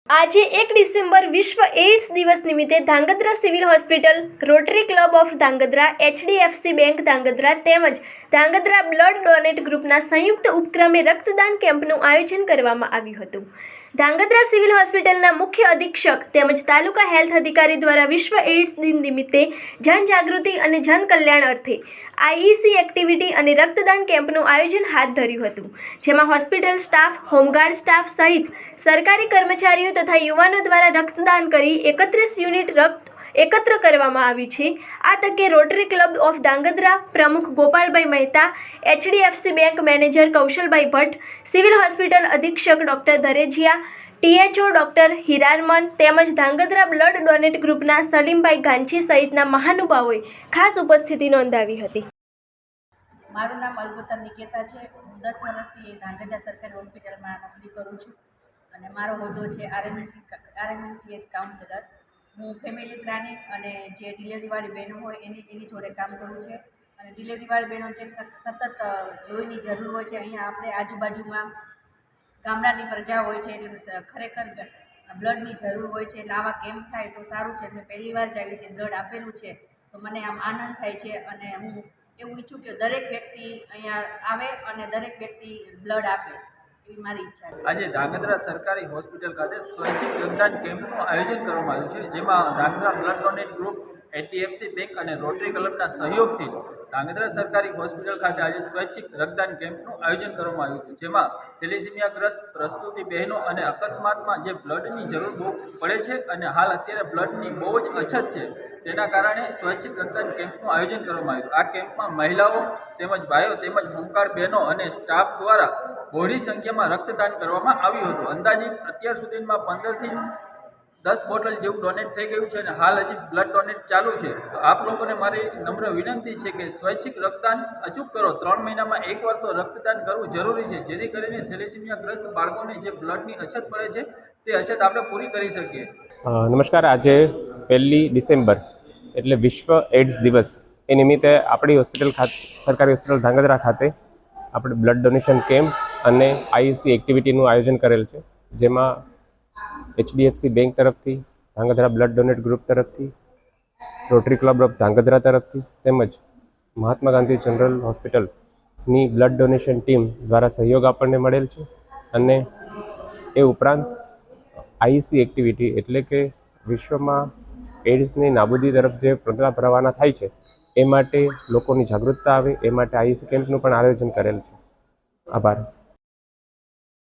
આજે 1 ડિસેમ્બર વિશ્વ એઇડ્સ દિવસ નિમિત્તે Dhrangadhra civil hospital, rotary club of Dhrangadhra, HDFC bank Dhrangadhra તેમજ ધાંગધ્રા બ્લડ ડોનેટ ગ્રુપના સંયુક્ત ઉપક્રમે રક્તદાન કેમ્પનું આયોજન કરવામાં આવ્યું હતું. ધાંગધ્રા સિવિલ હોસ્પિટલના મુખ્ય અધિક્ષક તેમજ તાલુકા હેલ્થ અધિકારી દ્વારા વિશ્વ એઇડ્સ દિન નિમિત્તે જનજાગૃતિ અને જનકલ્યાણ અર્થે IEC એક્ટિવિટી અને રક્તદાન કેમ્પનું આયોજન હાથ ધર્યું હતું, જેમાં હોસ્પિટલ સ્ટાફ, હોમગાર્ડ સ્ટાફ સહિત સરકારી કર્મચારીઓ તથા યુવાનો દ્વારા રક્તદાન કરી 31 યુનિટ રક્ત એકત્ર કરવામાં આવ્યું છે. આ તકે રોટરી ક્લબ ઓફ ધાંગધ્રા પ્રમુખ ગોપાલભાઈ Mehta, HDFC bank manager કૌશલભાઈ Bhatt, civil hospital અધિક્ષક ડોક્ટર ધરેજિયા, THO ડોક્ટર હિરારમન તેમજ ધાંગધ્રા બ્લડ ડોનેટ ગ્રુપના સલીમભાઈ ગાંછી સહિતના મહાનુભાવોએ ખાસ ઉપસ્થિતિ નોંધાવી હતી. મારું નામ અલગોતર નિકેતા છે. હું 10 વર્ષથી ધાંગધ્રા સરકારી હોસ્પિટલમાં નોકરી કરું છું અને મારો હોદ્દો છે RMNCH કાઉન્સેલર. હું ફેમિલી પ્લાનિંગ અને જે ડિલિવરીવાળી બહેનો હોય એની જોડે કામ કરું છે અને ડિલિવરીવાળી બહેનો જે સતત લોહીની જરૂર હોય છે, અહીંયા આપણે આજુબાજુમાં ગામડાની પ્રજા હોય છે એટલે ખરેખર બ્લડની જરૂર હોય છે, એટલે આવા કેમ્પ થાય તો સારું છે. મેં પહેલી વાર જ આવી રીતે બ્લડ આપેલું છે તો મને આમ આનંદ થાય છે અને હું એવું ઈચ્છું કે દરેક વ્યક્તિ અહીંયા આવે અને દરેક વ્યક્તિ બ્લડ આપે, એવી મારી ઈચ્છા છે. આજે ધાંગધ્રા સરકારી હોસ્પિટલ ખાતે સ્વૈચ્છિક રક્તદાન કેમ્પનું આયોજન કરવામાં આવ્યું છે, જેમાં Dhrangadhra blood donate group, HDFC bank અને રોટરી ક્લબના સહયોગથી ધાંગધ્રા સરકારી હોસ્પિટલ ખાતે આજે સ્વૈચ્છિક રક્તદાન કેમ્પનું આયોજન કરવામાં આવ્યું હતું, જેમાં થેલેસીમિયાગ્રસ્ત પ્રસૂતિ બહેનો અને અકસ્માતમાં જે બ્લડની જરૂર બહુ પડે છે અને હાલ અત્યારે બ્લડની બહુ જ અછત છે, તેના કારણે સ્વૈચ્છિક રક્તદાન કેમ્પનું આયોજન કરવામાં આવ્યું. આ કેમ્પમાં મહિલાઓ તેમજ ભાઈઓ તેમજ હોમગાર્ડ બહેનો અને સ્ટાફ દ્વારા બહોળી સંખ્યામાં રક્તદાન કરવામાં આવ્યું હતું. અંદાજિત અત્યાર સુધીમાં 15 થી 10 બોટલ જેવું ડોનેટ થઈ ગયું છે અને હાલ હજી બ્લડ ડોનેટ ચાલુ છે. તો આપ લોકોને મારી નમ્ર વિનંતી છે કે સ્વૈચ્છિક રક્તદાન અચૂક કરો. 3 મહિનામાં એકવાર તો રક્તદાન કરવું જરૂરી છે, જેથી કરીને થેલેસીમિયાગ્રસ્ત બાળકોને જે બ્લડની અછત પડે છે તે અછત આપણે પૂરી કરી શકીએ. નમસ્કાર. આજે 1 ડિસેમ્બર એટલે વિશ્વ એઇડ્સ દિવસ એ નિમિત્તે આપણી હોસ્પિટલ ખાતે, સરકારી હોસ્પિટલ ધાંગધ્રા ખાતે આપણે બ્લડ ડોનેશન કેમ્પ અને IEC એક્ટિવિટીનું આયોજન કરેલ છે, જેમાં HDFC બેંક તરફથી, ધાંગધ્રા બ્લડ ડોનેટ ગ્રુપ તરફથી, રોટરી ક્લબ ઓફ ધાંગધ્રા તરફથી તેમજ મહાત્મા ગાંધી જનરલ હોસ્પિટલની બ્લડ ડોનેશન ટીમ દ્વારા સહયોગ આપણને મળેલ છે. અને એ ઉપરાંત IEC એક્ટિવિટી એટલે કે વિશ્વમાં એઇડ્સની નાબૂદી તરફ જે પગલાં ભરવાના થાય છે એ માટે લોકોની જાગૃતતા આવે એ માટે IEC કેમ્પનું પણ આયોજન કરેલ છે. આભાર.